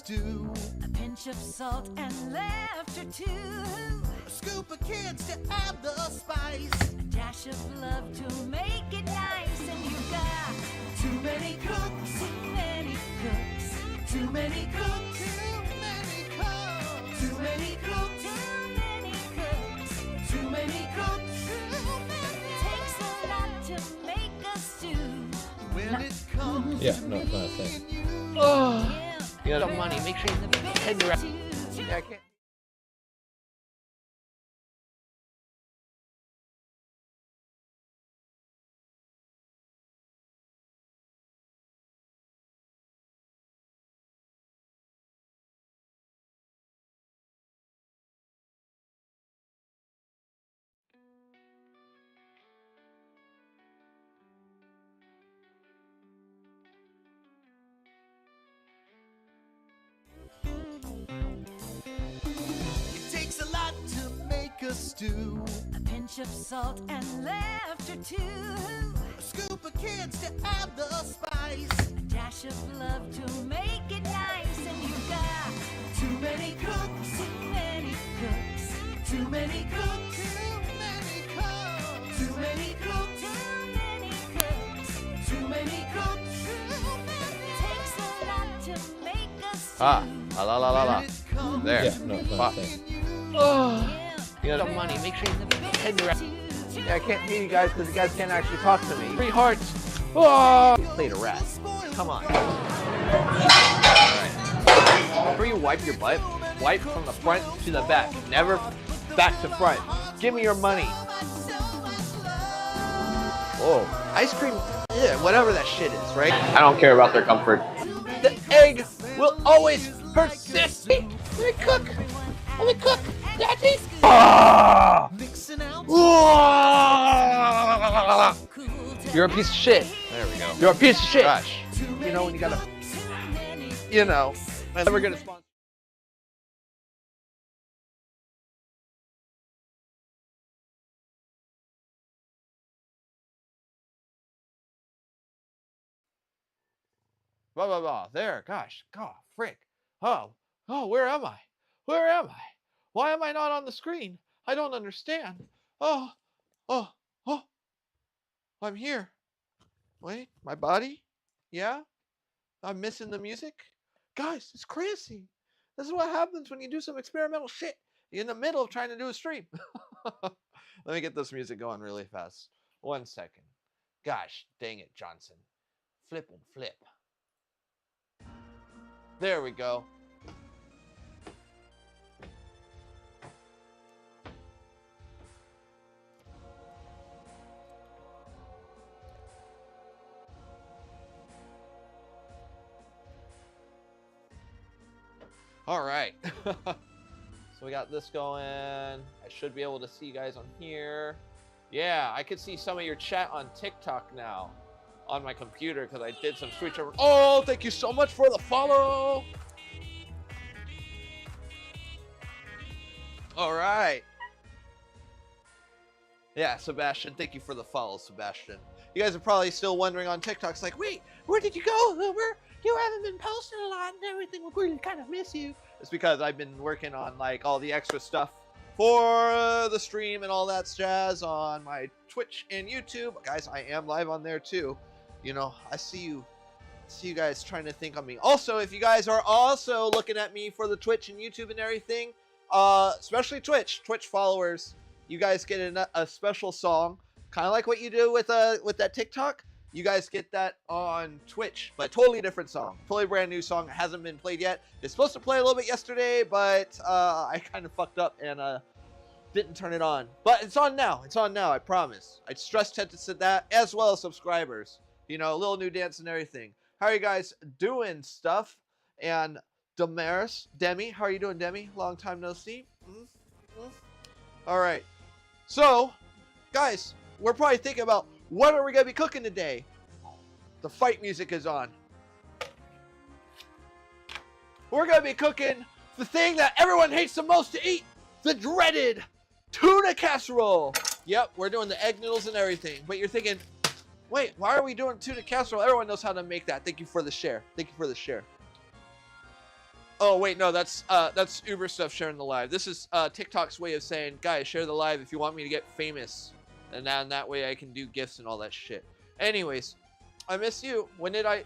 stew. A pinch of salt and laughter too. A scoop of kids to add the spice. A dash of love to make it nice. And you've got Too many cooks. too many cooks. Too many cooks. Too many cooks. Too many cooks. Too many cooks. Too many cooks. Takes a lot to make a stew. When it comes Yeah, to no, me it's not a thing. and you. Yeah, You got money, make sure you head around. stew. Yeah, I can't. It takes a lot to make a stew. A pinch of salt and laughter too. A scoop of kids to add the spice. A dash of love to make it nice. And you've got Too many cooks. too many cooks. Too many cooks. Too many cooks. Too many cooks. Too many cooks. Too many cooks. Takes a lot to make a stew. Ah, la la la la. When it comes There. Yeah, to no, me it's not a thing. and you. Yeah, You got money, make sure you head around. stew. Yeah, I can't hear you guys because you guys can't actually talk to me. 3 hearts. Oh! Played a rat. Come on. Alright. Before you wipe your butt, wipe from the front to the back. Never back to front. Give me your money. Whoa. Ice cream, yeah, whatever that shit is, right? I don't care about their comfort. The egg will always persist. Let me cook. Let me cook. Daddy. Ah! Mixing out. You're a piece of shit. There we go. You're a piece of shit. Gosh. You know when you gotta, you know, I'm never gonna sponsor. Blah blah blah. There, gosh, God, frick. Oh, where am I? Where am I? Why am I not on the screen? I don't understand. Oh, I'm here. Wait, my body? Yeah? I'm missing the music? Guys, it's crazy. This is what happens when you do some experimental shit. You're in the middle of trying to do a stream. Let me get this music going really fast. 1 second. Gosh, dang it, Johnson. Flip and flip. There we go. All right. So we got this going. I should be able to see you guys on here. Yeah, I can see some of your chat on TikTok now on my computer because I did some switch over. Oh, thank you so much for the follow. All right. Yeah, Sebastian, thank you for the follow, Sebastian. You guys are probably still wondering on TikTok. It's like, wait, where did you go? Where? You haven't been posting a lot and everything. We really kind of miss you. It's because I've been working on like all the extra stuff for the stream and all that jazz on my Twitch and YouTube. Guys, I am live on there too. You know, I see you guys trying to think on me. Also, if you guys are also looking at me for the Twitch and YouTube and everything, especially Twitch followers, you guys get a special song, kind of like what you do with that TikTok. You guys get that on Twitch, but totally different song, totally brand new song. It hasn't been played yet. It's supposed to play a little bit yesterday, but I kind of fucked up and didn't turn it on. But it's on now. It's on now. I promise. I stress tested that as well as subscribers. You know, a little new dance and everything. How are you guys doing, stuff? And Demi, how are you doing, Demi? Long time no see. All right. So, guys, we're probably thinking about what are we gonna be cooking today. The fight music is on. We're gonna be cooking the thing that everyone hates the most to eat, the dreaded tuna casserole. Yep, we're doing the egg noodles and everything. But you're thinking, wait, why are we doing tuna casserole? Everyone knows how to make that. Thank you for the share. Thank you for the share. Oh wait, no, that's Uber stuff sharing the live. This is TikTok's way of saying, guys, share the live if you want me to get famous, and then that way I can do gifts and all that shit. Anyways, I miss you. When did I?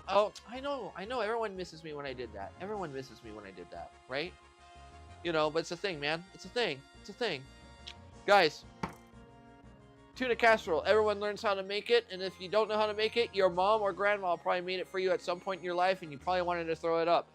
Oh, I know. Everyone misses me when I did that. Everyone misses me when I did that, right? You know, but it's a thing, man. It's a thing. It's a thing. Guys, tuna casserole. Everyone learns how to make it, and if you don't know how to make it, your mom or grandma probably made it for you at some point in your life, and you probably wanted to throw it up.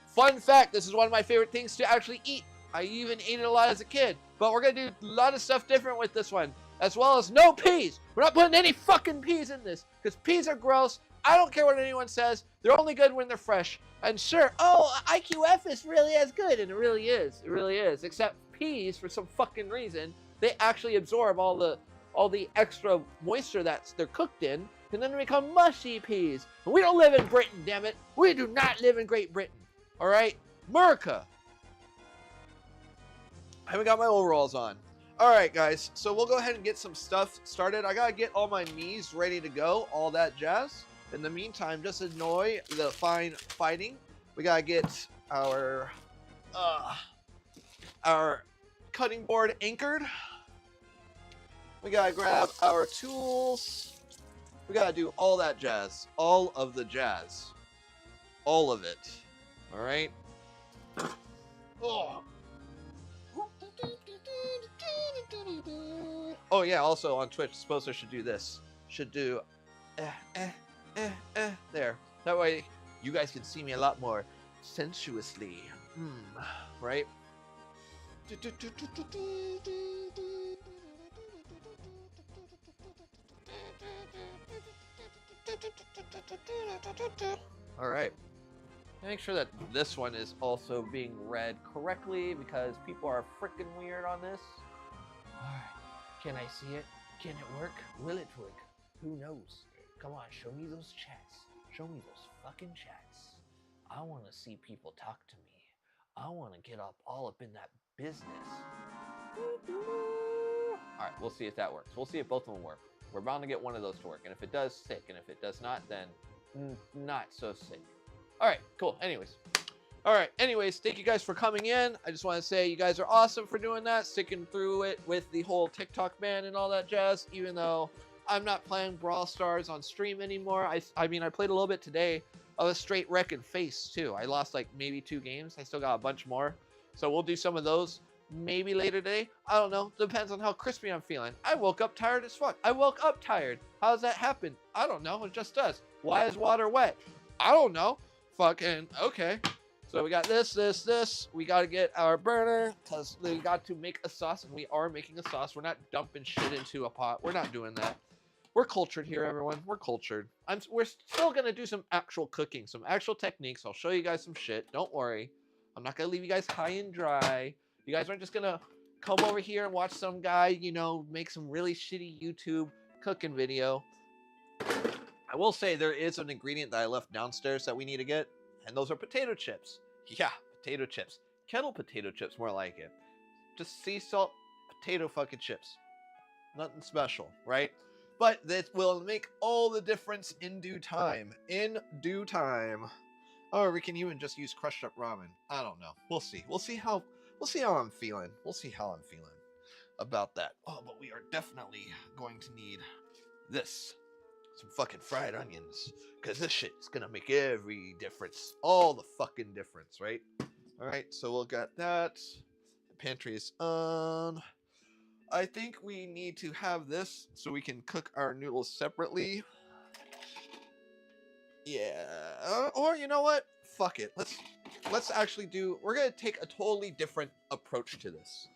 Fun fact, this is one of my favorite things to actually eat. I even ate it a lot as a kid, but we're gonna do a lot of stuff different with this one, as well as no peas. We're not putting any fucking peas in this, because peas are gross. I don't care what anyone says. They're only good when they're fresh. And sure, oh, IQF is really as good, and it really is. It really is. Except peas, for some fucking reason, they actually absorb all the extra moisture that they're cooked in, and then they become mushy peas. And we don't live in Britain, damn it. We do not live in Great Britain. All right, America. I haven't got my overalls on. All right, guys. So we'll go ahead and get some stuff started. I gotta get all my knees ready to go, all that jazz. In the meantime, just enjoy the fine fighting. We gotta get our cutting board anchored. We gotta grab our tools. We gotta do all that jazz, all of the jazz, all of it. All right. Oh yeah. Also on Twitch, suppose I should do this. Should do, there. That way, you guys can see me a lot more sensuously. Right. All right. Make sure that this one is also being read correctly because people are freaking weird on this. Alright, can I see it? Can it work? Will it work? Who knows? Come on, show me those chats. Show me those fucking chats. I want to see people talk to me. I want to get all up in that business. Alright, we'll see if that works. We'll see if both of them work. We're bound to get one of those to work. And if it does, sick. And if it does not, then not so sick. Alright, cool. Anyways, thank you guys for coming in. I just want to say you guys are awesome for doing that, sticking through it with the whole TikTok ban and all that jazz, even though I'm not playing Brawl Stars on stream anymore. I mean, I played a little bit today. I was straight wrecking face, too. I lost, like, maybe 2 games. I still got a bunch more. So we'll do some of those maybe later today. I don't know. Depends on how crispy I'm feeling. I woke up tired as fuck. I woke up tired. How does that happen? I don't know. It just does. Why is water wet? I don't know. Fucking okay. So we got this. We got to get our burner because we got to make a sauce, and we are making a sauce. We're not dumping shit into a pot. We're not doing that. We're cultured here, everyone. We're cultured. We're still going to do some actual cooking, some actual techniques. I'll show you guys some shit. Don't worry. I'm not going to leave you guys high and dry. You guys aren't just going to come over here and watch some guy, make some really shitty YouTube cooking video. I will say there is an ingredient that I left downstairs that we need to get, and those are potato chips. Yeah, potato chips. Kettle potato chips, more like it. Just sea salt potato fucking chips. Nothing special, right? But this will make all the difference in due time. In due time. Or we can even just use crushed up ramen. I don't know. We'll see. We'll see how I'm feeling. We'll see how I'm feeling about that. Oh, but we are definitely going to need this. Some fucking fried onions. Because this shit is going to make every difference. All the fucking difference, right? Alright, so we'll get that. The pantry is on. I think we need to have this so we can cook our noodles separately. Yeah. Or you know what? Fuck it. Let's actually do... We're going to take a totally different approach to this.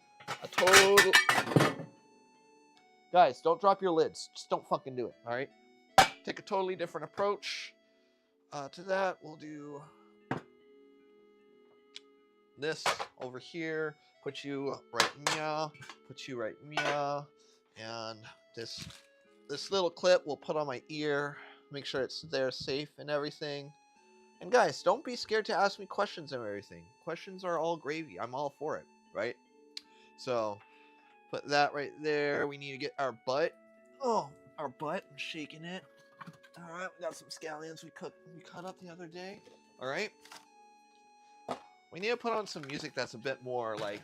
Guys, don't drop your lids. Just don't fucking do it, alright? Take a totally different approach to that. We'll do this over here. Put you right meow. Put you right meow. And this little clip we'll put on my ear. Make sure it's there safe and everything. And guys, don't be scared to ask me questions and everything. Questions are all gravy. I'm all for it, right? So put that right there. We need to get our butt. Oh, our butt. I'm shaking it. All right, we got some scallions we cut up the other day. All right. We need to put on some music that's a bit more like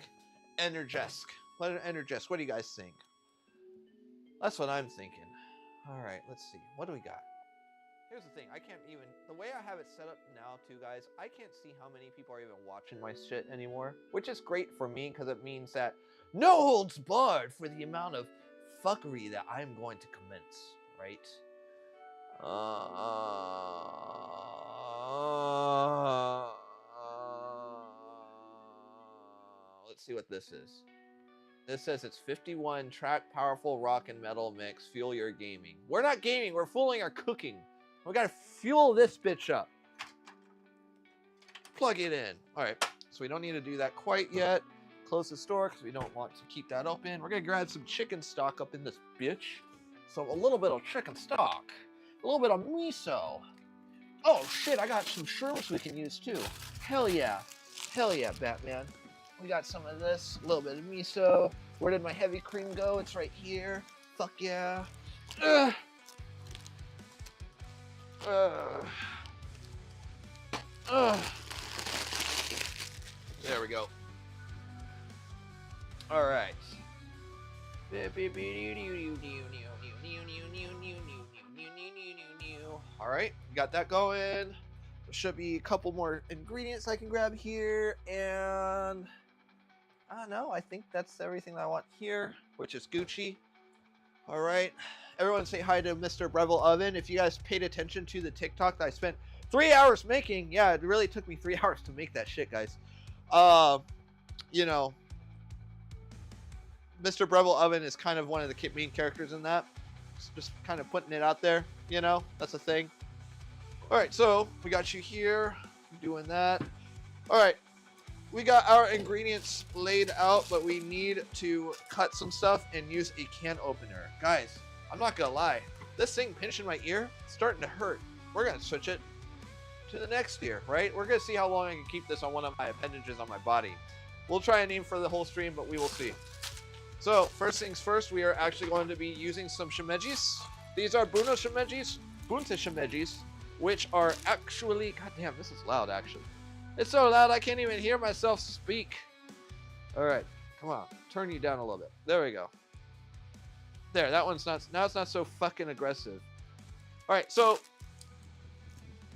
energetic. What do you guys think? That's what I'm thinking. All right, let's see. What do we got? Here's the thing. I can't even, the way I have it set up now too, guys, I can't see how many people are even watching my shit anymore, which is great for me because it means that no holds barred for the amount of fuckery that I'm going to commence, right? Let's see what this is. This says it's 51 track powerful rock and metal mix. Fuel your gaming. We're not gaming. We're fueling our cooking. We gotta fuel this bitch up. Plug it in. All right. So we don't need to do that quite yet. Close the store because we don't want to keep that open. We're gonna grab some chicken stock up in this bitch. So a little bit of chicken stock. A little bit of miso. Oh shit, I got some shrooms we can use too. Hell yeah. Hell yeah, Batman. We got some of this, a little bit of miso. Where did my heavy cream go? It's right here. Fuck yeah. There we go. All right. All right, got that going. There should be a couple more ingredients I can grab here, and I don't know. I think that's everything that I want here, which is Gucci. All right, everyone say hi to Mr. Breville Oven. If you guys paid attention to the TikTok that I spent 3 hours making, yeah, it really took me 3 hours to make that shit, guys. You know, Mr. Breville Oven is kind of one of the main characters in that. Just kind of putting it out there, you know, that's a thing. All right, so we got you here doing that. All right, we got our ingredients laid out, but we need to cut some stuff and use a can opener. Guys, I'm not gonna lie, this thing pinching my ear, it's starting to hurt. We're gonna switch it to the next ear, right? We're gonna see how long I can keep this on one of my appendages on my body. We'll try and aim for the whole stream, but we will see. So first things first, we are actually going to be using some shimejis. These are bunta shimejis, which are actually, goddamn, this is loud actually. It's so loud I can't even hear myself speak. All right, come on, turn you down a little bit. There we go. There, that one's not, now it's not so fucking aggressive. All right, so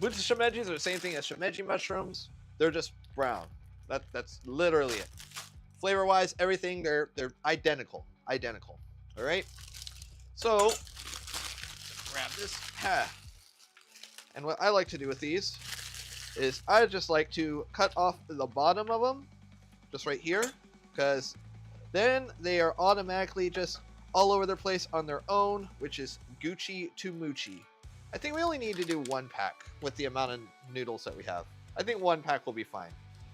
bunta shimejis are the same thing as shimeji mushrooms. They're just brown. That's literally it. Flavor-wise, everything, they're identical. All right? So, grab this. And what I like to do with these is I just like to cut off the bottom of them, just right here, because then they are automatically just all over their place on their own, which is Gucci to Moochie. I think we only need to do 1 pack with the amount of noodles that we have. I think 1 pack will be fine.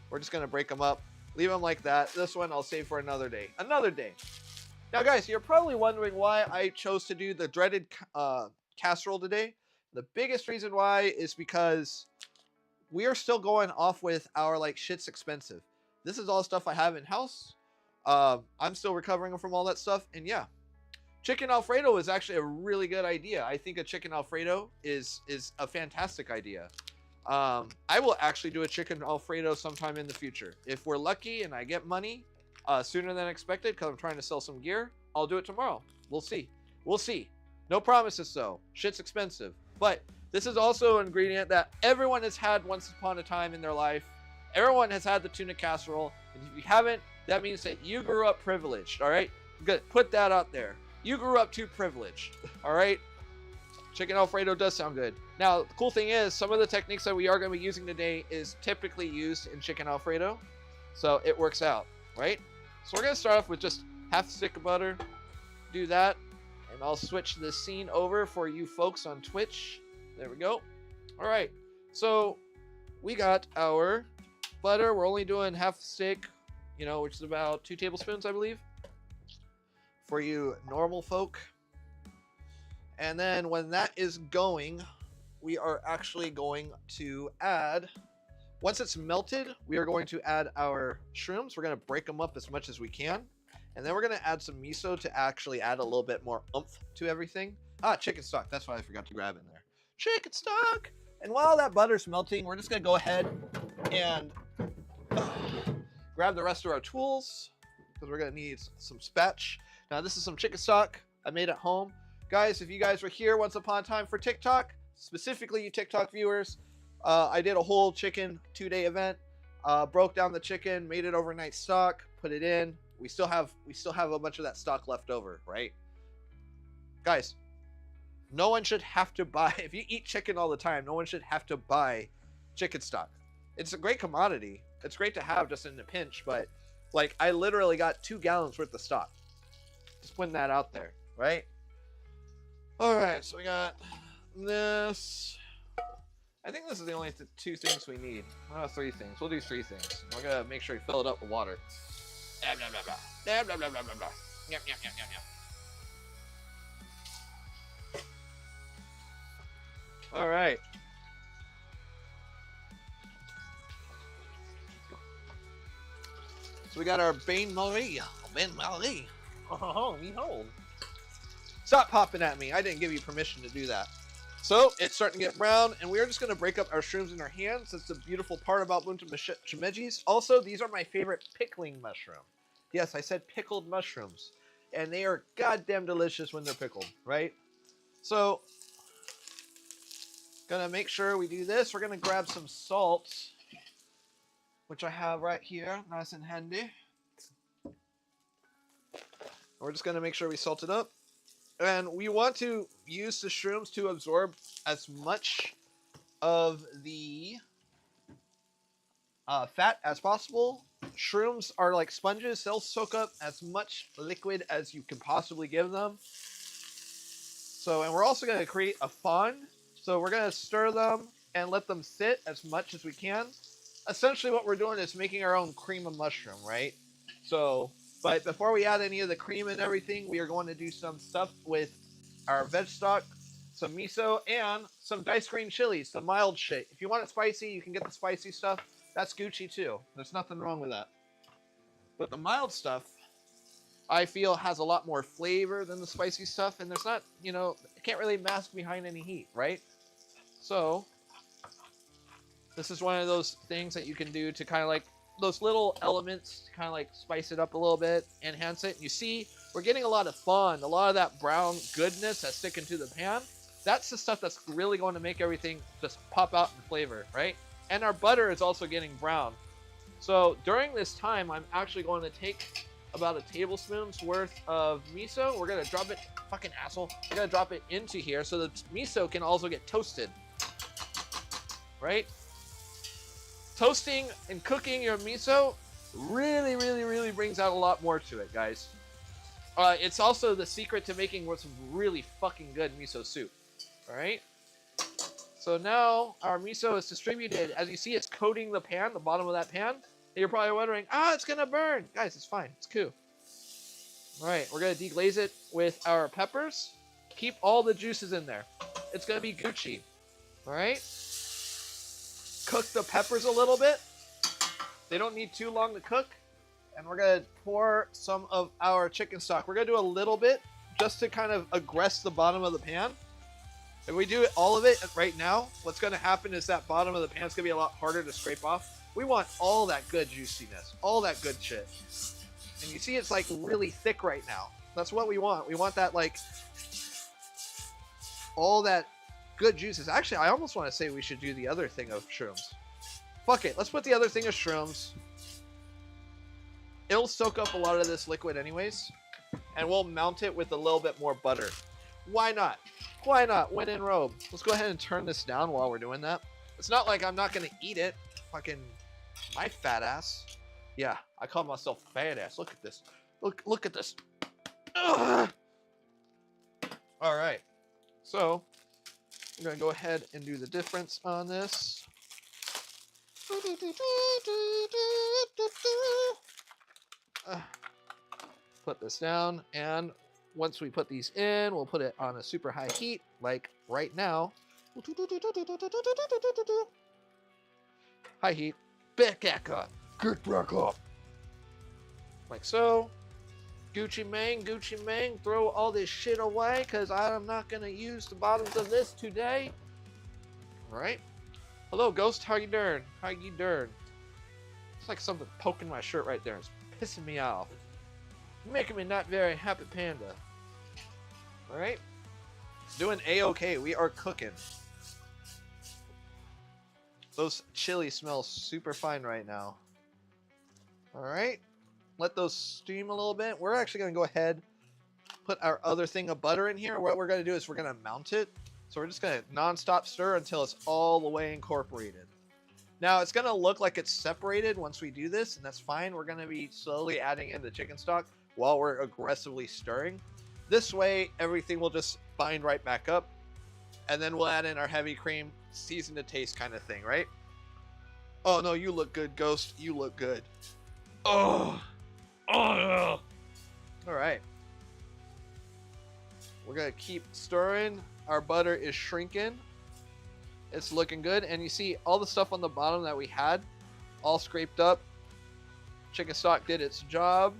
We're just going to break them up. Leave them like that. This one I'll save for another day. Now, guys, you're probably wondering why I chose to do the dreaded casserole today. The biggest reason why is because we are still going off with our, like, shit's expensive. This is all stuff I have in-house. I'm still recovering from all that stuff. And, yeah, chicken Alfredo is actually a really good idea. I think a chicken Alfredo is a fantastic idea. I will actually do a chicken Alfredo sometime in the future. If we're lucky and I get money sooner than expected because I'm trying to sell some gear, I'll do it tomorrow. We'll see. No promises though. Shit's expensive. But this is also an ingredient that everyone has had once upon a time in their life. Everyone has had the tuna casserole. And if you haven't, that means that you grew up privileged, all right? Good. Put that out there. You grew up too privileged, all right? Chicken Alfredo does sound good. Now, the cool thing is, some of the techniques that we are going to be using today is typically used in chicken Alfredo. So it works out, right? So we're going to start off with just half a stick of butter. Do that. And I'll switch the scene over for you folks on Twitch. There we go. All right. So we got our butter. We're only doing half a stick, you know, which is about 2 tablespoons, I believe. For you normal folk. And then when that is going, we are actually going to add, once it's melted, we are going to add our shrooms. We're going to break them up as much as we can. And then we're going to add some miso to actually add a little bit more oomph to everything. Chicken stock. That's what I forgot to grab in there. Chicken stock. And while that butter's melting, we're just going to go ahead and grab the rest of our tools because we're gonna need some spatch. Now this is some chicken stock I made at home. Guys, if you guys were here once upon a time for TikTok, specifically you TikTok viewers, I did a whole chicken 2-day event. Broke down the chicken, made it overnight stock, put it in. We still have a bunch of that stock left over, right? Guys, no one should have to buy, if you eat chicken all the time, no one should have to buy chicken stock. It's a great commodity. It's great to have just in a pinch, but like I literally got 2 gallons worth of stock. Just putting that out there, right? All right, so we got this. I think this is the only 2 things we need. 3 things. We'll do 3 things. We're gonna make sure we fill it up with water. Blah, blah, blah, blah. Blah, blah, blah, blah, blah, blah. Yum, yum, yum, yum, yum. All right. So we got our bain marie. Bain marie. Oh, behold. Stop popping at me. I didn't give you permission to do that. So it's starting to get brown, and we're just going to break up our shrooms in our hands. That's the beautiful part about buntu shimejis. Also, these are my favorite pickling mushroom. Yes, I said pickled mushrooms. And they are goddamn delicious when they're pickled, right? So, gonna make sure we do this. We're gonna grab some salt, which I have right here, nice and handy. We're just gonna make sure we salt it up. And we want to use the shrooms to absorb as much of the fat as possible. Shrooms are like sponges. They'll soak up as much liquid as you can possibly give them. So, and we're also going to create a fond. So we're going to stir them and let them sit as much as we can. Essentially what we're doing is making our own cream of mushroom, right? So, but before we add any of the cream and everything, we are going to do some stuff with our veg stock, some miso, and some diced green chilies, the mild shit. If you want it spicy, you can get the spicy stuff. That's Gucci too. There's nothing wrong with that. But the mild stuff, I feel, has a lot more flavor than the spicy stuff, and there's not, you know, it can't really mask behind any heat, right? So, this is one of those things that you can do to kind of like, those little elements to kind of like spice it up a little bit, enhance it. And you see, we're getting a lot of fun, a lot of that brown goodness that's sticking to the pan. That's the stuff that's really going to make everything just pop out in flavor, right? And our butter is also getting brown. So during this time, I'm actually going to take about a tablespoon's worth of miso. We're going to drop it, fucking asshole. We're going to drop it into here so the miso can also get toasted, right? Toasting and cooking your miso really, really, really brings out a lot more to it, guys. It's also the secret to making what's really fucking good miso soup, all right? So now our miso is distributed. As you see, it's coating the pan, the bottom of that pan. And you're probably wondering, it's gonna burn. Guys, it's fine, it's cool. All right, we're gonna deglaze it with our peppers. Keep all the juices in there. It's gonna be Gucci, all right? Cook the peppers a little bit. They don't need too long to cook. And we're gonna pour some of our chicken stock. We're gonna do a little bit just to kind of aggress the bottom of the pan. If we do all of it right now, what's gonna happen is that bottom of the pan is gonna be a lot harder to scrape off. We want all that good juiciness, all that good shit. And you see it's like really thick right now. That's what we want. We want that like, all that good juices. Actually, I almost want to say we should do the other thing of shrooms. Fuck it, let's put the other thing of shrooms. It'll soak up a lot of this liquid anyways. And we'll mount it with a little bit more butter. Why not? Why not? When in Rome. Let's go ahead and turn this down while we're doing that. It's not like I'm not going to eat it. Fucking my fat ass. Yeah, I call myself fat ass. Look at this. Look at this. Ugh. All right. So, I'm going to go ahead and do the difference on this. Put this down, and once we put these in, we'll put it on a super high heat, like right now. High heat. Back up. Get back up. Like so. Gucci Mane, throw all this shit away, because I'm not going to use the bottoms of this today. Alright. Hello, Ghost. How you doing? How you doing? It's like something poking my shirt right there. It's pissing me off. Making me not very happy panda. Alright. Doing A-okay. We are cooking. Those chili smell super fine right now. Alright. Let those steam a little bit. We're actually going to go ahead, put our other thing of butter in here. What we're going to do is we're going to mount it. So we're just going to non-stop stir until it's all the way incorporated. Now, it's going to look like it's separated once we do this, and that's fine. We're going to be slowly adding in the chicken stock while we're aggressively stirring. This way, everything will just bind right back up, and then we'll add in our heavy cream, season to taste kind of thing, right? Oh, no, you look good, Ghost. You look good. Oh, no. All right. We're going to keep stirring. Our butter is shrinking. It's looking good. And you see all the stuff on the bottom that we had all scraped up. Chicken stock did its job.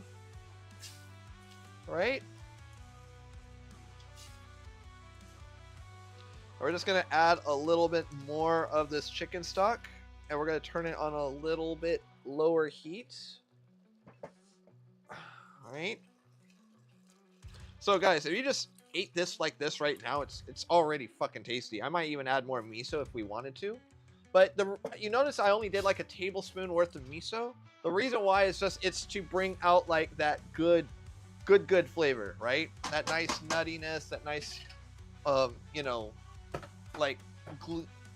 Right? We're just going to add a little bit more of this chicken stock. And we're going to turn it on a little bit lower heat. Alright. So guys, if you just ate this like this right now, it's already fucking tasty. I might even add more miso if we wanted to. But you notice I only did like a tablespoon worth of miso. The reason why is just it's to bring out like that good flavor, right? That nice nuttiness, that nice you know, like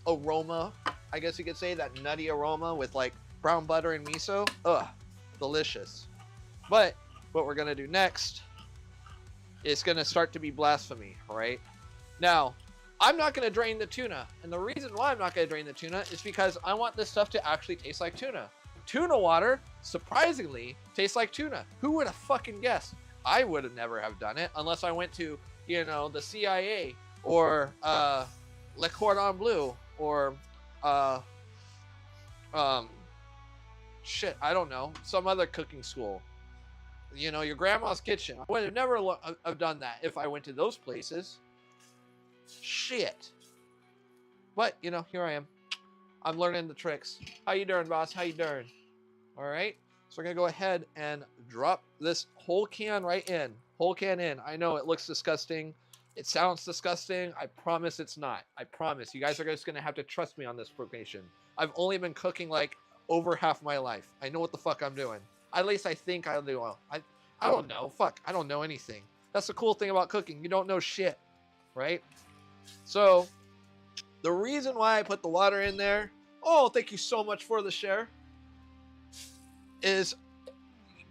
aroma, I guess you could say, that nutty aroma with like brown butter and miso. Ugh, delicious. But what we're gonna do next is gonna start to be blasphemy, right? Now, I'm not gonna drain the tuna, and the reason why I'm not gonna drain the tuna is because I want this stuff to actually taste like tuna. Tuna water, surprisingly, tastes like tuna. Who would have fucking guessed? I would have never have done it unless I went to, you know, the CIA or Le Cordon Bleu or shit, I don't know, some other cooking school. You know, your grandma's kitchen. I would have never have done that if I went to those places. Shit. But, you know, here I am. I'm learning the tricks. How you doing, boss? How you doing? All right. So we're going to go ahead and drop this whole can right in. Whole can in. I know it looks disgusting. It sounds disgusting. I promise it's not. I promise. You guys are just going to have to trust me on this information. I've only been cooking like over half my life. I know what the fuck I'm doing. At least I think I do. I don't know. Fuck. I don't know anything. That's the cool thing about cooking. You don't know shit. Right? So, the reason why I put the water in there, oh, thank you so much for the share, is,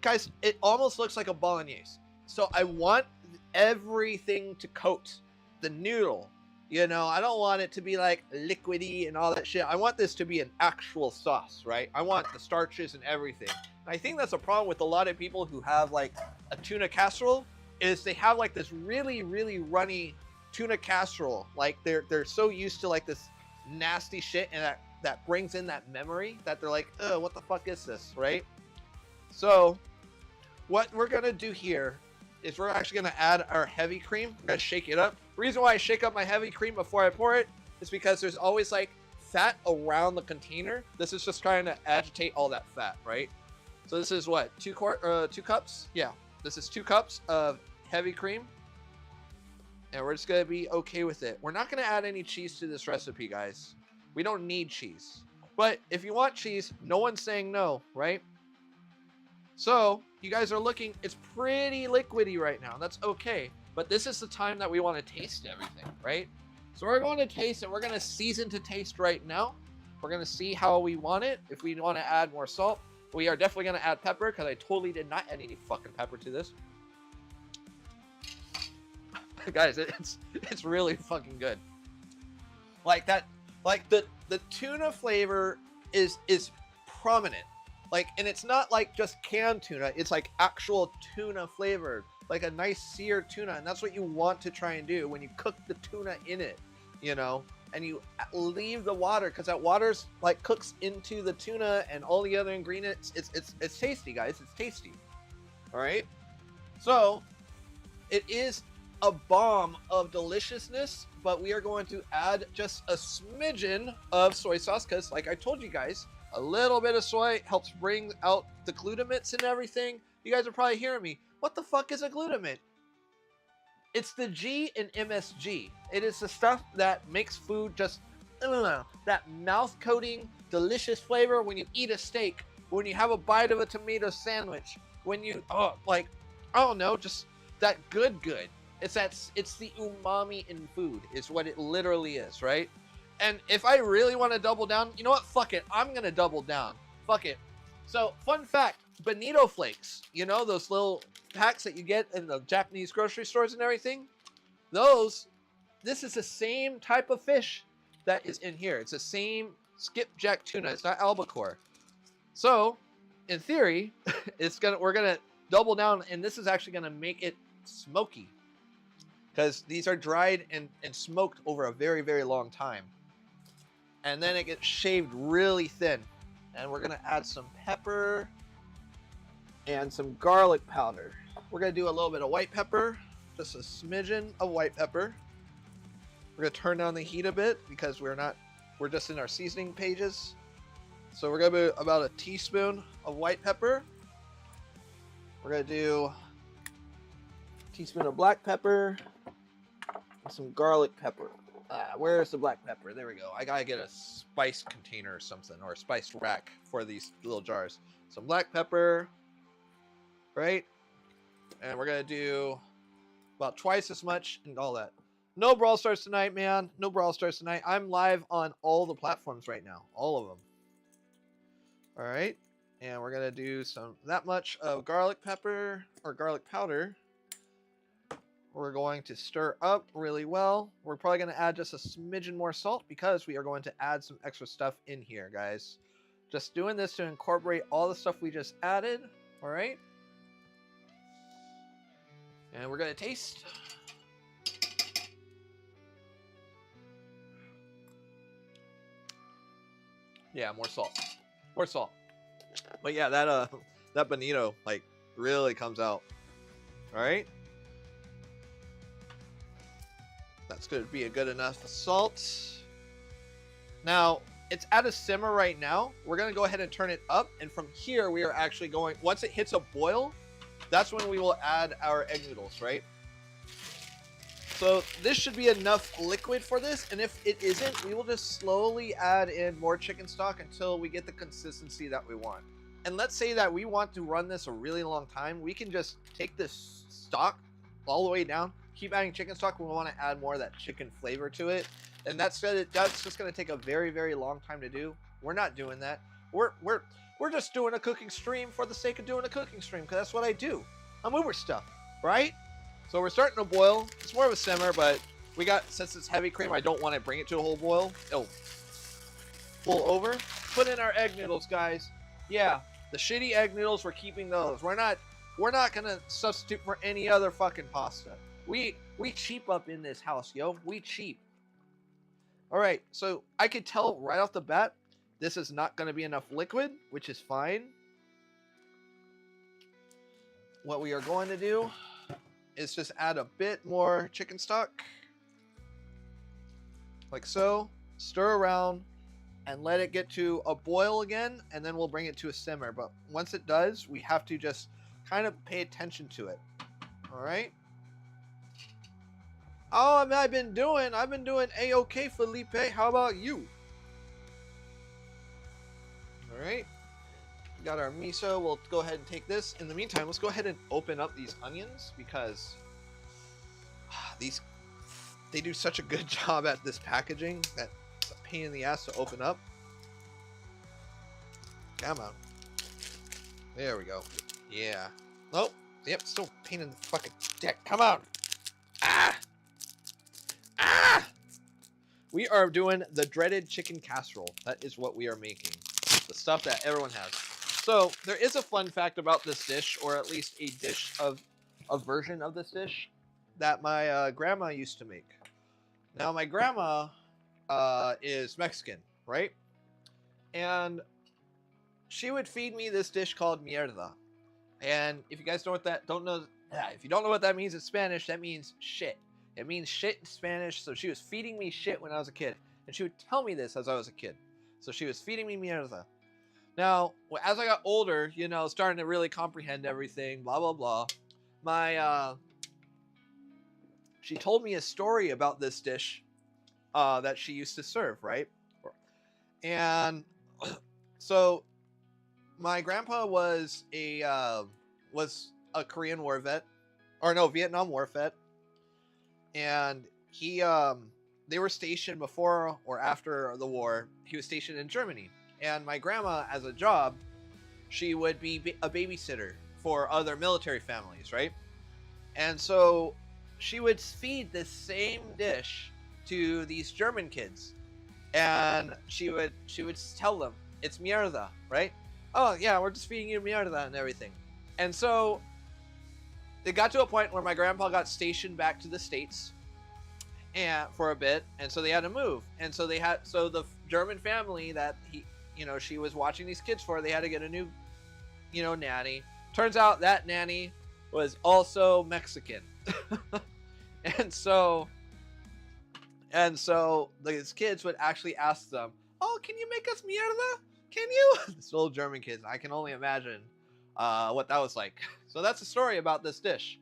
guys, it almost looks like a bolognese. So I want everything to coat the noodle. You know, I don't want it to be like liquidy and all that shit. I want this to be an actual sauce, right? I want the starches and everything. And I think that's a problem with a lot of people who have like a tuna casserole, is they have like this really, really runny tuna casserole. Like they're so used to like this nasty shit, and that brings in that memory that they're like, oh, what the fuck is this, right? So what we're gonna do here is we're actually gonna add our heavy cream. We're gonna shake it up. The reason why I shake up my heavy cream before I pour it is because there's always like fat around the container. This is just trying to agitate all that fat, right? So this is what, 2 cups? Yeah, this is 2 cups of heavy cream. And we're just going to be okay with it. We're not going to add any cheese to this recipe, guys. We don't need cheese. But if you want cheese, no one's saying no, right? So, you guys are looking, it's pretty liquidy right now. That's okay. But this is the time that we want to taste everything, right? So we're going to taste it. We're going to season to taste right now. We're going to see how we want it. If we want to add more salt, we are definitely going to add pepper, because I totally did not add any fucking pepper to this. Guys, it's really fucking good. Like that, like the tuna flavor is prominent. Like, and it's not like just canned tuna, it's like actual tuna flavored, like a nice seared tuna. And that's what you want to try and do when you cook the tuna in it, you know, and you leave the water, because that water's like cooks into the tuna and all the other ingredients. It's tasty, guys. It's tasty. All right. So it is a bomb of deliciousness, but we are going to add just a smidgen of soy sauce, because like I told you guys, A little bit of soy helps bring out the glutamates and everything. You guys are probably hearing me. What the fuck is a glutamate? It's the G in MSG. It is the stuff that makes food just that mouth-coating, delicious flavor when you eat a steak, when you have a bite of a tomato sandwich, when you like, I don't know, just that good. It's the umami in food. It's what it literally is, right? And if I really want to double down, you know what? Fuck it. I'm gonna double down. Fuck it. So, fun fact: bonito flakes. You know those little packs that you get in the Japanese grocery stores and everything. This is the same type of fish that is in here. It's the same skipjack tuna. It's not albacore. So, in theory, we're gonna double down, and this is actually gonna make it smoky, because these are dried and smoked over a very, very long time. And then it gets shaved really thin. And we're gonna add some pepper and some garlic powder. We're gonna do a little bit of white pepper, just a smidgen of white pepper. We're gonna turn down the heat a bit because we're just in our seasoning pages. So we're gonna do about a teaspoon of white pepper. We're gonna do a teaspoon of black pepper and some garlic pepper. Where's the black pepper? There we go. I gotta get a spice container or something, or a spice rack for these little jars. Some black pepper, right? And we're gonna do about twice as much and all that. No Brawl Stars tonight, man. No Brawl Stars tonight. I'm live on all the platforms right now. All of them. All right. And we're gonna do that much of garlic pepper or garlic powder. We're going to stir up really well. We're probably going to add just a smidgen more salt because we are going to add some extra stuff in here, guys. Just doing this to incorporate all the stuff we just added. All right. And we're going to taste. Yeah, more salt. More salt. But yeah, that bonito like really comes out. All right. That's going to be a good enough salt. Now, it's at a simmer right now. We're going to go ahead and turn it up. And from here, we are actually going, once it hits a boil, that's when we will add our egg noodles, right? So this should be enough liquid for this. And if it isn't, we will just slowly add in more chicken stock until we get the consistency that we want. And let's say that we want to run this a really long time. We can just take this stock all the way down. Keep adding chicken stock when we want to add more of that chicken flavor to it, and that's just going to take a very, very long time to do. We're not doing that. We're just doing a cooking stream for the sake of doing a cooking stream, because that's what I do. I'm Uber stuff, right? So we're starting to boil. It's more of a simmer, but since it's heavy cream, I don't want to bring it to a whole boil. It'll pull over. Put in our egg noodles, guys. Yeah, the shitty egg noodles, we're keeping those. We're not gonna substitute for any other fucking pasta. We cheap up in this house, yo. We cheap. All right, so I could tell right off the bat, this is not going to be enough liquid, which is fine. What we are going to do is just add a bit more chicken stock. Like so. Stir around and let it get to a boil again, and then we'll bring it to a simmer. But once it does, we have to just kind of pay attention to it. All right? Oh, I've been doing A-OK, Felipe. How about you? All right. We got our miso. We'll go ahead and take this. In the meantime, let's go ahead and open up these onions because they do such a good job at this packaging that it's a pain in the ass to open up. Come on. There we go. Yeah. Oh, yep, still pain in the fucking dick. Come on. Ah! Ah! We are doing the dreaded chicken casserole. That is what we are making. The stuff that everyone has. So, there is a fun fact about this dish, or at least a dish of a version of this dish that my grandma used to make. Now, my grandma is Mexican, right? And she would feed me this dish called mierda. And if you guys if you don't know what that means in Spanish, that means shit. It means shit in Spanish. So she was feeding me shit when I was a kid. And she would tell me this as I was a kid. So she was feeding me mierda. Now, as I got older, you know, starting to really comprehend everything, blah blah blah. My she told me a story about this dish that she used to serve, right? And so my grandpa was a Korean War vet, or no, Vietnam War vet, and he they were stationed before or after the war. He was stationed in Germany, and my grandma, as a job, she would be a babysitter for other military families, right? And so she would feed this same dish to these German kids, and she would tell them it's mierda, right? Oh yeah, we're just feeding you mierda and everything. And so it got to a point where my grandpa got stationed back to the States and for a bit, and so they had to move, and so the German family that she was watching these kids for, they had to get a new nanny. Turns out that nanny was also Mexican. and so these kids would actually ask them, oh, can you make us mierda, can you? These little German kids, I can only imagine what that was like. So that's a story about this dish.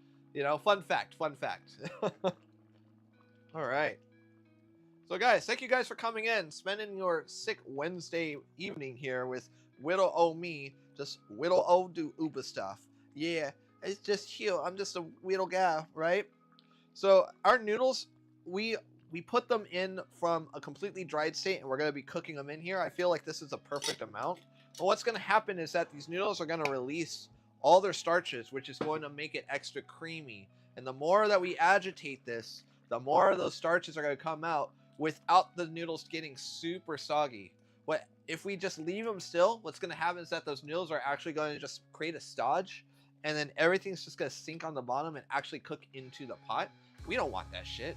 Fun fact. All right. So guys, thank you guys for coming in, spending your sick Wednesday evening here with Whittle O me, just Whittle O do Uber stuff. Yeah, it's just here. I'm just a Whittle guy, right? So our noodles, we put them in from a completely dried state, and we're going to be cooking them in here. I feel like this is a perfect amount. But what's going to happen is that these noodles are going to release all their starches, which is going to make it extra creamy. And the more that we agitate this, the more of those starches are going to come out without the noodles getting super soggy. What if we just leave them still? What's going to happen is that those noodles are actually going to just create a stodge, and then everything's just going to sink on the bottom and actually cook into the pot. We don't want that shit.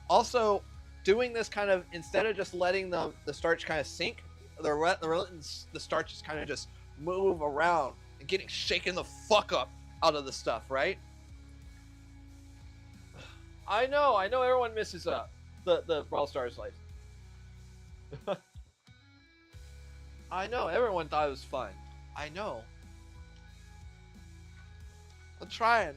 Also, doing this kind of, instead of just letting the starch kind of sink, the starch is kind of just move around and getting shaken the fuck up out of the stuff, right? I know everyone misses the Brawl Stars life. I know everyone thought it was fun. I know. I'm trying.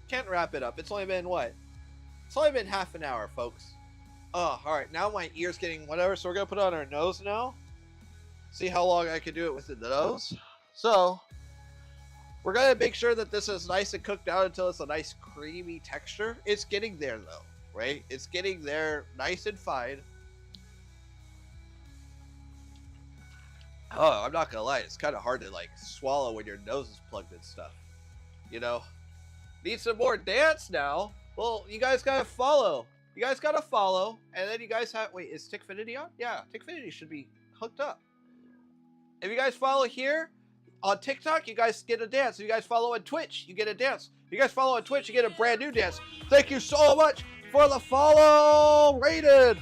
Can't wrap it up. It's only been what? It's only been half an hour, folks. Oh, alright. Now my ear's getting whatever, so we're going to put it on our nose now. See how long I can do it with the nose. So, we're going to make sure that this is nice and cooked out until it's a nice creamy texture. It's getting there, though, right? It's getting there nice and fine. Oh, I'm not going to lie. It's kind of hard to, swallow when your nose is plugged and stuff. Need some more dance now? Well, you guys got to follow. And then you guys have... Wait, is Tickfinity on? Yeah, Tickfinity should be hooked up. If you guys follow here... On TikTok, you guys get a dance. If you guys follow on Twitch, you get a dance. If you guys follow on Twitch, you get a brand new dance. Thank you so much for the follow rated.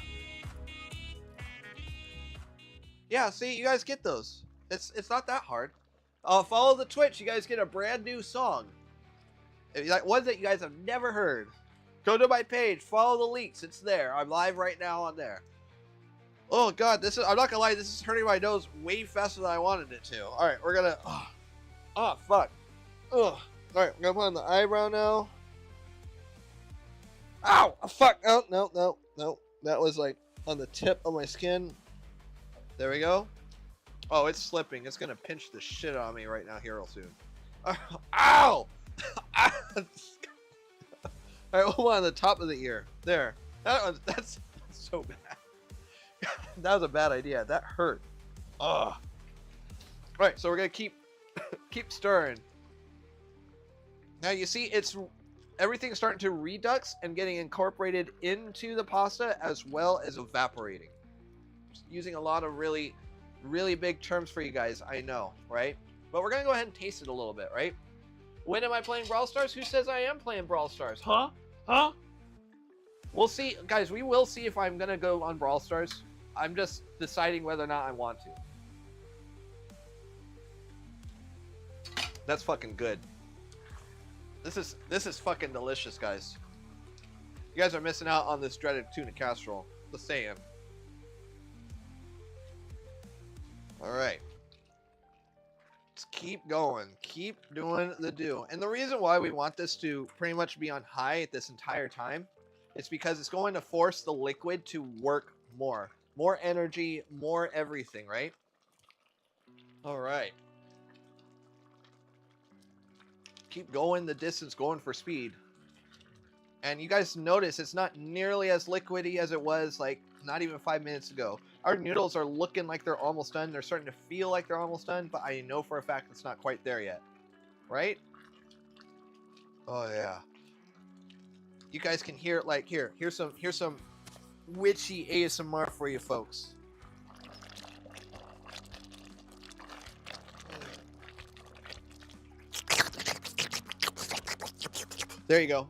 Yeah, see, you guys get those. It's not that hard. Follow the Twitch. You guys get a brand new song. If you like one that you guys have never heard, go to my page. Follow the links. It's there. I'm live right now on there. Oh god, I'm not gonna lie, this is hurting my nose way faster than I wanted it to. Alright, we're gonna... Oh, fuck. Ugh. Alright, we're gonna put on the eyebrow now. Ow! Oh, fuck! Oh, no. That was on the tip of my skin. There we go. Oh, it's slipping. It's gonna pinch the shit out of me right now here real soon. Ow! Alright, we'll put on the top of the ear. There. That's so bad. That was a bad idea. That hurt. Ugh. Right, so we're gonna keep stirring. Now you see, everything's starting to redux and getting incorporated into the pasta as well as evaporating. Just using a lot of really, really big terms for you guys. I know, right? But we're gonna go ahead and taste it a little bit, right? When am I playing Brawl Stars? Who says I am playing Brawl Stars? Huh? We'll see, guys. We will see if I'm gonna go on Brawl Stars. I'm just deciding whether or not I want to. That's fucking good. This is fucking delicious, guys. You guys are missing out on this dreaded tuna casserole. Just saying. All right. Let's keep going. Keep doing the do. And the reason why we want this to pretty much be on high this entire time is because it's going to force the liquid to work more. More energy, more everything, right? All right. Keep going the distance, going for speed. And you guys notice it's not nearly as liquidy as it was like not even 5 minutes ago. Our noodles are looking like they're almost done. They're starting to feel like they're almost done, but I know for a fact it's not quite there yet. Right? Oh yeah. You guys can hear it like here. Here's some witchy ASMR for you folks. There you go.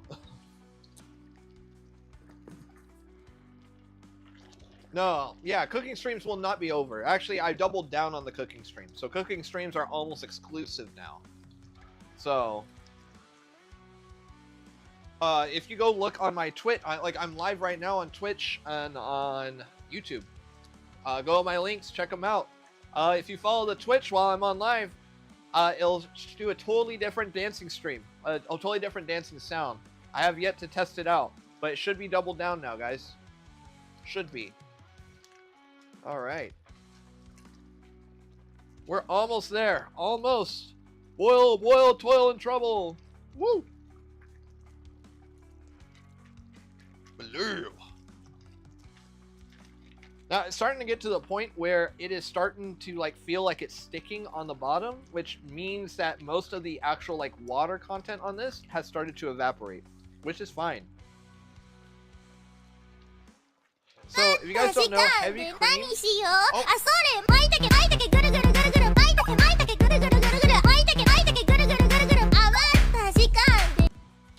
No, yeah, cooking streams will not be over. Actually, I doubled down on the cooking streams. So cooking streams are almost exclusive now. So, if you go look on my Twitch, I'm live right now on Twitch and on YouTube. Go on my links, check them out. If you follow the Twitch while I'm on live, it'll do a totally different dancing stream. A totally different dancing sound. I have yet to test it out, but it should be doubled down now, guys. Should be. All right. We're almost there. Almost. Boil, boil, toil, and trouble. Woo! Blue. Now, it's starting to get to the point where it is starting to like feel like it's sticking on the bottom, which means that most of the actual like water content on this has started to evaporate, which is fine. So, if you guys don't know, heavy cream...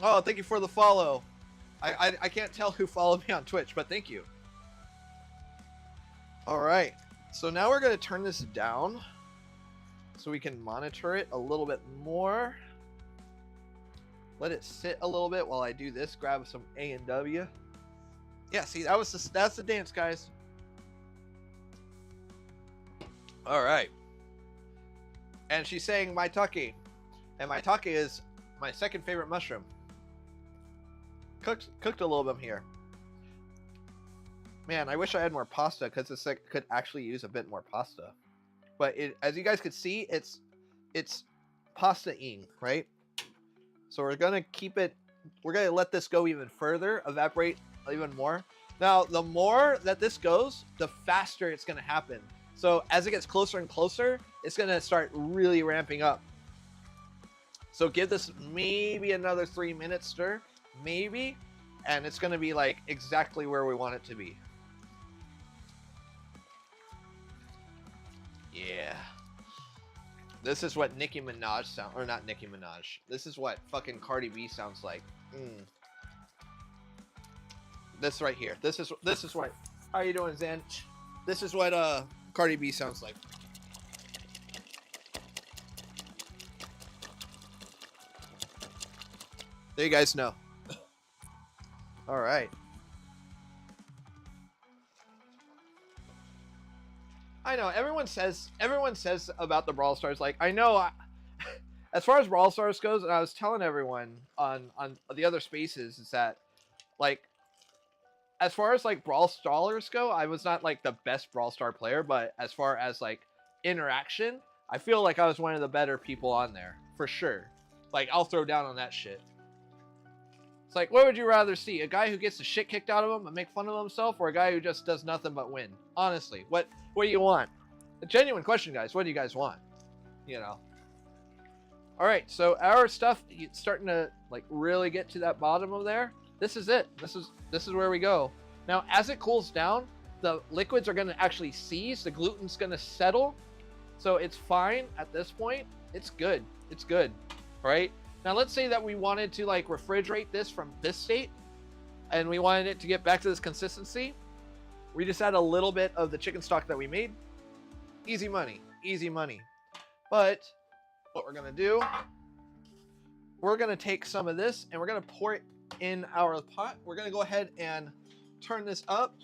Oh, thank you for the follow. I can't tell who followed me on Twitch, but thank you. Alright, so now we're going to turn this down so we can monitor it a little bit more. Let it sit a little bit while I do this. Grab some A&W. Yeah, see, that's the dance, guys. Alright. And she's saying maitake. And maitake is my second favorite mushroom. Cooked a little bit here. Man, I wish I had more pasta because this could actually use a bit more pasta. But as you guys could see, it's pasta-ing, right? So we're gonna keep it. We're gonna let this go even further, evaporate even more. Now, the more that this goes, the faster it's gonna happen. So as it gets closer and closer, it's gonna start really ramping up. So give this maybe another 3 minutes stir, maybe, and it's gonna be like exactly where we want it to be. Yeah. This is what Nicki Minaj sound, or not Nicki Minaj. This is what fucking Cardi B sounds like. This right here. This is what. How you doing, Zen? This is what Cardi B sounds like. There you guys know. All right. I know everyone says about the Brawl Stars. Like I know, as far as Brawl Stars goes, and I was telling everyone on the other spaces is that, like, as far as like Brawl Stars go, I was not like the best Brawl Star player, but as far as like interaction, I feel like I was one of the better people on there for sure. Like I'll throw down on that shit. It's like, what would you rather see? A guy who gets the shit kicked out of him and make fun of himself, or a guy who just does nothing but win? Honestly, what do you want? A genuine question, guys. What do you guys want? You know. All right, so our stuff it's starting to like really get to that bottom of there. This is it. This is where we go. Now, as it cools down, the liquids are going to actually seize. The gluten's going to settle. So it's fine at this point. It's good. It's good. All right. Now, let's say that we wanted to like refrigerate this from this state and we wanted it to get back to this consistency. We just add a little bit of the chicken stock that we made. Easy money. Easy money. But what we're going to do, we're going to take some of this and we're going to pour it in our pot. We're going to go ahead and turn this up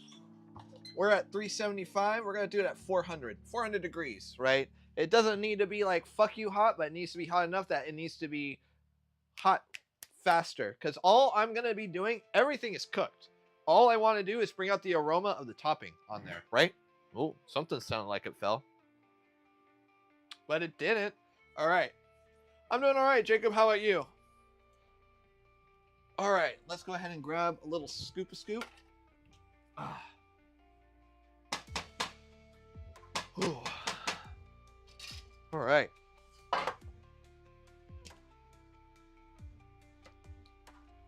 we're at 375. We're gonna do it at 400 degrees, right? It doesn't need to be like fuck you hot, but it needs to be hot enough that it needs to be hot faster. Because all I'm gonna be doing, everything is cooked. All I want to do is bring out the aroma of the topping on there, right? Oh, something sounded like it fell, but it didn't. All right, I'm doing all right, Jacob. How about you? All right, let's go ahead and grab a little scoop. Ah. Ooh. All right.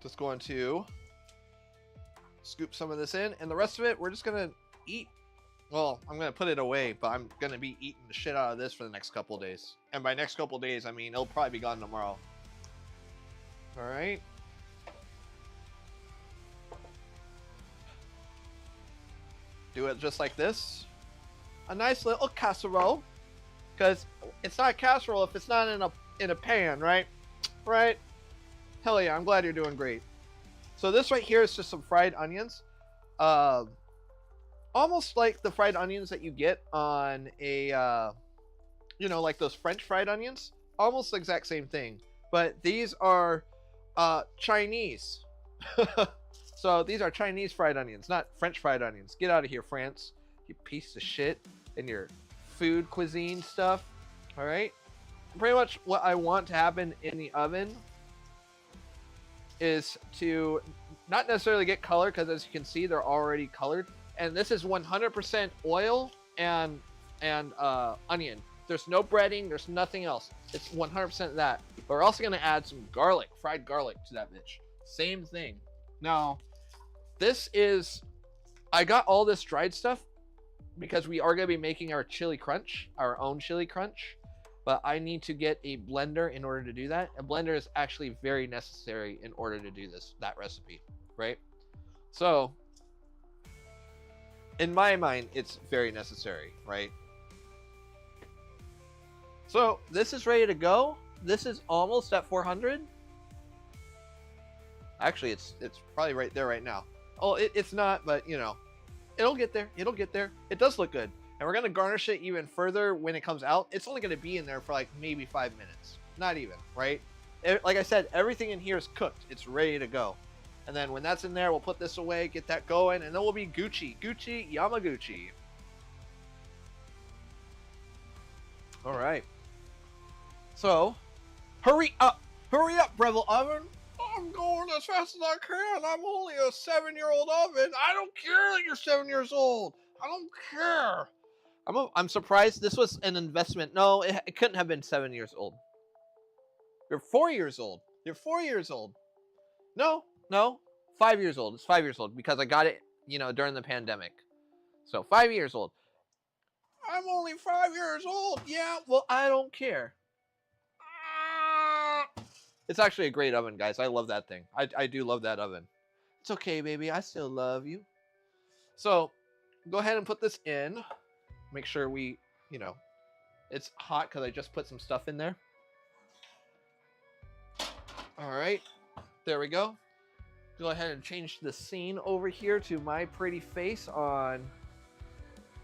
Just going to scoop some of this in, and the rest of it we're just gonna eat. Well, I'm gonna put it away, but I'm gonna be eating the shit out of this for the next couple days. And by next couple days, I mean it'll probably be gone tomorrow. All right. Do it just like this. A nice little casserole, because it's not a casserole if it's not in a pan, right? Right? Hell yeah! I'm glad you're doing great. So this right here is just some fried onions, almost like the fried onions that you get on a, you know, like those French fried onions. Almost the exact same thing, but these are Chinese. So these are Chinese fried onions, not French fried onions. Get out of here, France, you piece of shit, and your food cuisine stuff. All right, pretty much what I want to happen in the oven is to not necessarily get color, because as you can see they're already colored, and this is 100% oil and onion. There's no breading, there's nothing else. It's 100% that. But we're also going to add some garlic, fried garlic to that bitch. Same thing. Now this is, I got all this dried stuff because we are going to be making our chili crunch, our own chili crunch. But I need to get a blender in order to do that. A blender is actually very necessary in order to do that recipe, right? So, in my mind, it's very necessary, right? So, this is ready to go. This is almost at 400. Actually, it's probably right there right now. Oh, it's not, but you know, it'll get there. It'll get there. It does look good. And we're going to garnish it even further when it comes out. It's only going to be in there for like maybe 5 minutes. Not even, right? Like I said, everything in here is cooked. It's ready to go. And then when that's in there, we'll put this away, get that going, and then we'll be Gucci. Gucci, Yamaguchi. All right. So, hurry up. Hurry up, Breville Oven. I'm going as fast as I can. I'm only a 7-year-old oven. I don't care that you're 7 years old. I don't care. I'm surprised this was an investment. No, it couldn't have been 7 years old. You're 4 years old. You're 4 years old. No, 5 years old. It's 5 years old because I got it, you know, during the pandemic. So 5 years old. I'm only 5 years old. Yeah, well, I don't care. It's actually a great oven, guys. I love that thing. I do love that oven. It's okay, baby. I still love you. So go ahead and put this in. Make sure we, you know, it's hot because I just put some stuff in there. All right, there we go. Go ahead and change the scene over here to my pretty face on.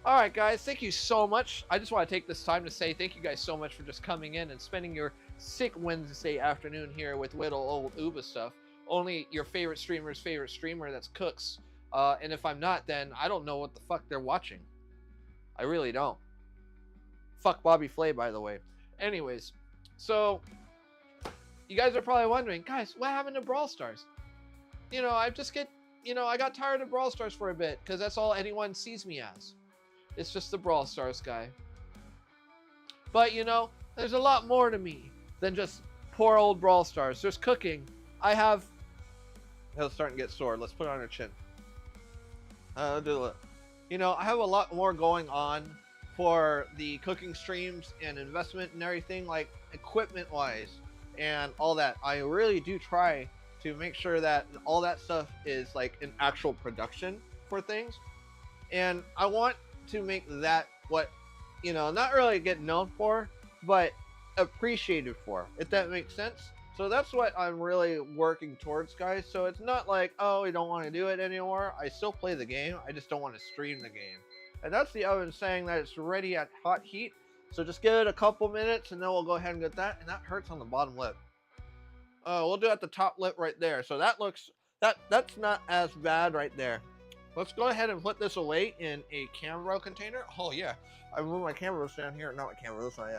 All right, guys, thank you so much. I just want to take this time to say thank you guys so much for just coming in and spending your sick Wednesday afternoon here with little old Uba stuff. Only your favorite streamer's favorite streamer, that's Cooks. And if I'm not, then I don't know what the fuck they're watching. I really don't. Fuck Bobby Flay, by the way. Anyways, so you guys are probably wondering, guys, what happened to Brawl Stars? You know, I got tired of Brawl Stars for a bit because that's all anyone sees me as. It's just the Brawl Stars guy. But, you know, there's a lot more to me than just poor old Brawl Stars. There's cooking. I have... It's starting to get sore. Let's put it on her chin. You know, I have a lot more going on for the cooking streams and investment and everything, like equipment wise and all that. I really do try to make sure that all that stuff is like an actual production for things. And I want to make that what, you know, not really get known for, but appreciated for, if that makes sense. So that's what I'm really working towards, guys. So it's not like, oh, we don't want to do it anymore. I still play the game. I just don't want to stream the game. And that's the oven saying that it's ready at hot heat. So just give it a couple minutes and then we'll go ahead and get that. And that hurts on the bottom lip. We'll do it at the top lip right there. So that looks, that's not as bad right there. Let's go ahead and put this away in a camera container. Oh yeah, I moved my cameras down here. Not my cameras, my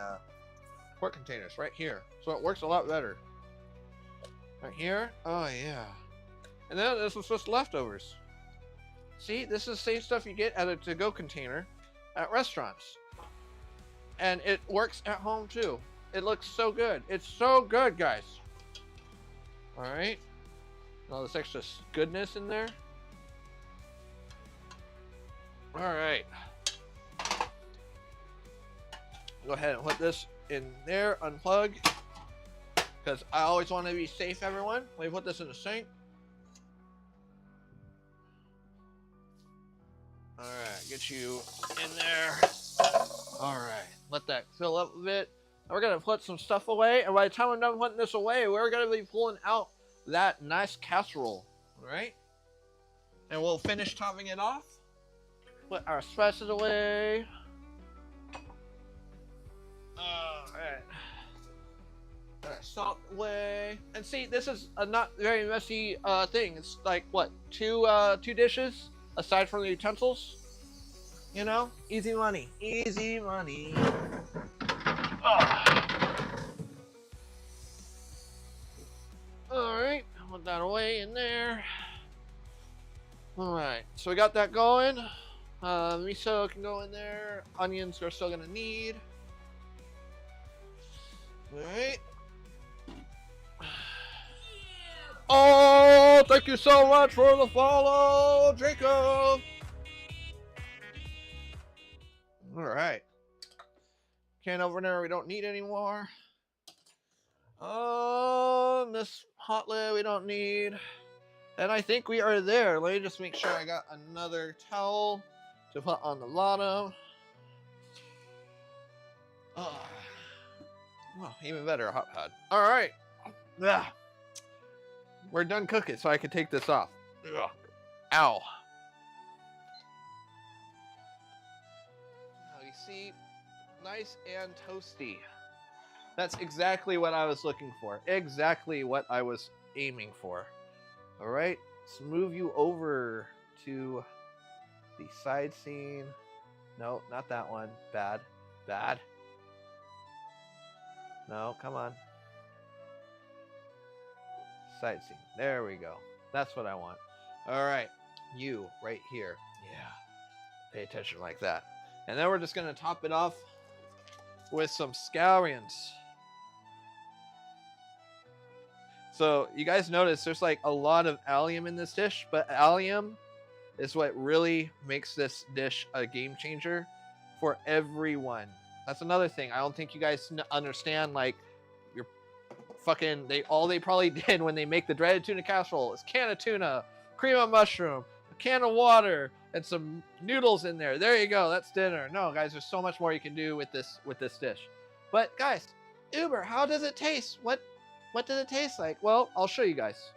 quart containers right here. So it works a lot better. Right here. Oh yeah. And then this is just leftovers. See, this is the same stuff you get at a to-go container at restaurants. And it works at home too. It looks so good. It's so good, guys. All right. All this extra goodness in there. All right. Go ahead and put this in there, unplug. Because I always want to be safe, everyone. Let me put this in the sink. All right, get you in there. All right, let that fill up a bit. And we're gonna put some stuff away, and by the time I'm done putting this away, we're gonna be pulling out that nice casserole. All right, and we'll finish topping it off. Put our spices away. All right. Salt away. And see, this is a not very messy thing. It's like what, two dishes aside from the utensils. You know, easy money, easy money. All right, put that away in there. All right, so we got that going. Miso can go in there. Onions we're still gonna need. All right. Oh, thank you so much for the follow, Jacob. All right. Can opener we don't need anymore. This hot lid we don't need. And I think we are there. Let me just make sure I got another towel to put on the bottom. Oh, even better, a hot pad. All right. Yeah. We're done cooking, so I can take this off. Ugh. Ow. Now you see, nice and toasty. That's exactly what I was looking for. Exactly what I was aiming for. All right, let's move you over to the side scene. No, not that one. Bad. Bad. No, come on. Side scene. There we go. That's what I want. All right, you right here. Yeah, pay attention like that. And then we're just gonna top it off with some scallions. So you guys notice there's like a lot of allium in this dish, but allium is what really makes this dish a game changer for everyone. That's another thing. I don't think you guys understand, like, you're fucking, they probably did when they make the dreaded tuna casserole is can of tuna, cream of mushroom, a can of water, and some noodles in there. There you go. That's dinner. No, guys, there's so much more you can do with this dish. But guys, Uber, how does it taste? What does it taste like? Well, I'll show you guys.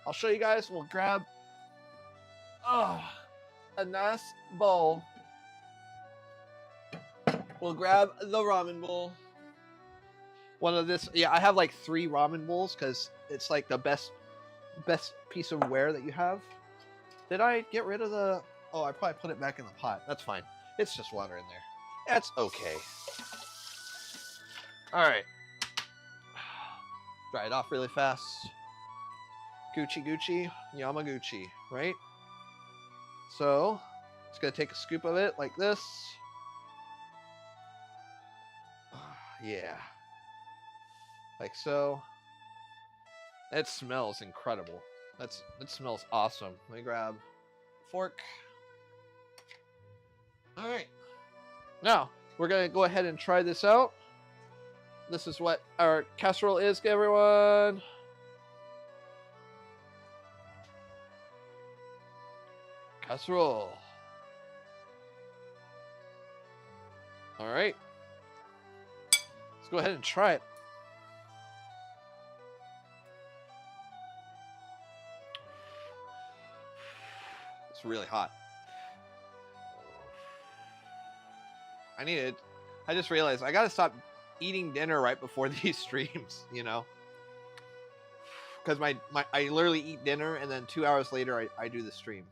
I'll show you guys. We'll grab a nice bowl. We'll grab the ramen bowl. One of this, yeah, I have like 3 ramen bowls because it's like the best piece of ware that you have. Did I get rid of the, oh, I probably put it back in the pot. That's fine. It's just water in there. That's okay. All right. Dry it off really fast. Gucci, Gucci, Yamaguchi, right? So, it's gonna take a scoop of it like this. Yeah. Like so. It smells incredible. It smells awesome. Let me grab a fork. All right. Now, we're gonna go ahead and try this out. This is what our casserole is, everyone. Casserole. All right. Let's go ahead and try it. It's really hot. I just realized I gotta stop eating dinner right before these streams, you know? Because I literally eat dinner and then 2 hours later I do the stream.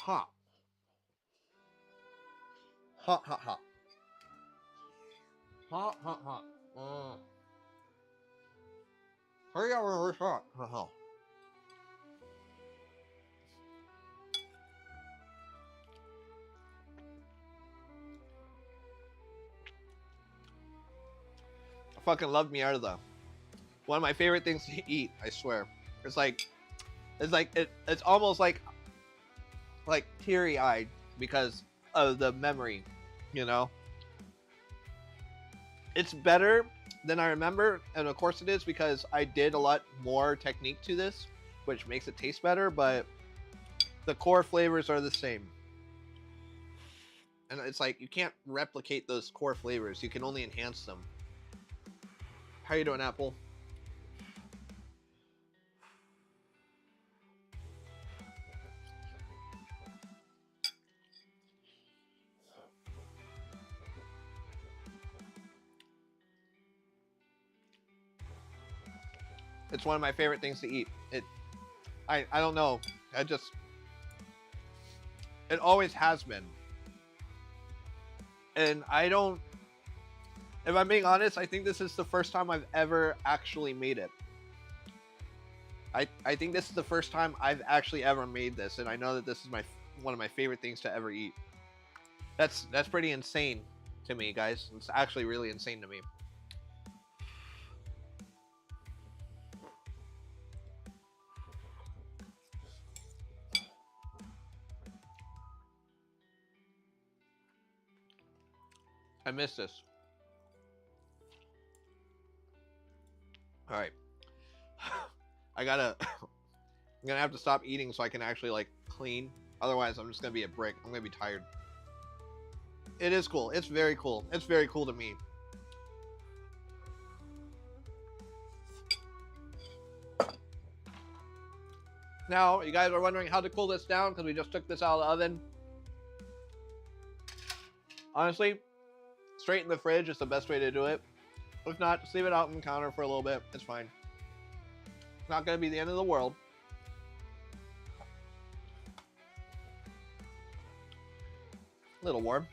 Hot. Hot, hot, hot. Hot, hot, hot. Hurry up, we're hot. Hot. I fucking love mierda. One of my favorite things to eat, I swear. It's almost like teary-eyed because of the memory, you know? It's better than I remember, and of course it is because I did a lot more technique to this, which makes it taste better, but the core flavors are the same. And it's like, you can't replicate those core flavors, you can only enhance them. How you doing, Apple? It's one of my favorite things to eat. I don't know. It always has been. And if I'm being honest, I think this is the first time I've ever actually made it. I think this is the first time I've actually ever made this, and I know that this is one of my favorite things to ever eat. That's pretty insane to me, guys. It's actually really insane to me. I miss this. All right. I'm gonna have to stop eating so I can actually like clean. Otherwise, I'm just gonna be a brick. I'm gonna be tired. It is cool. It's very cool. It's very cool to me. Now, you guys are wondering how to cool this down because we just took this out of the oven. Honestly, straight in the fridge is the best way to do it. If not, just leave it out on the counter for a little bit. It's fine. It's not going to be the end of the world. A little warm.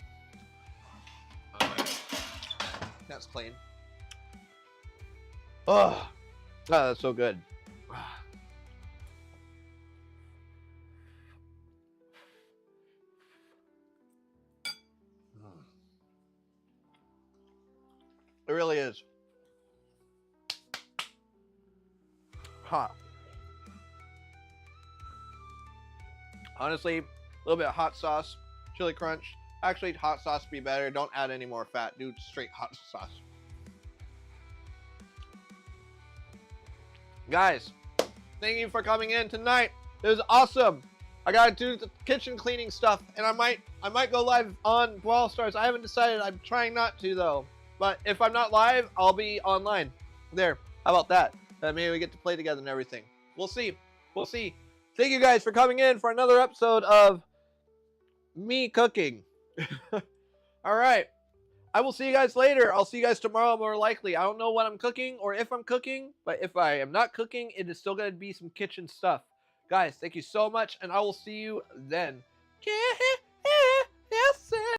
That's clean. Oh, that's so good. It really is. Hot. Honestly, a little bit of hot sauce, chili crunch. Actually, hot sauce would be better. Don't add any more fat. Do straight hot sauce. Guys, thank you for coming in tonight. It was awesome. I gotta do the kitchen cleaning stuff, and I might go live on Brawl Stars. I haven't decided. I'm trying not to though. But if I'm not live, I'll be online. There. How about that? Maybe we get to play together and everything. We'll see. We'll see. Thank you guys for coming in for another episode of me cooking. All right. I will see you guys later. I'll see you guys tomorrow more likely. I don't know what I'm cooking or if I'm cooking, but if I am not cooking, it is still going to be some kitchen stuff. Guys, thank you so much, and I will see you then.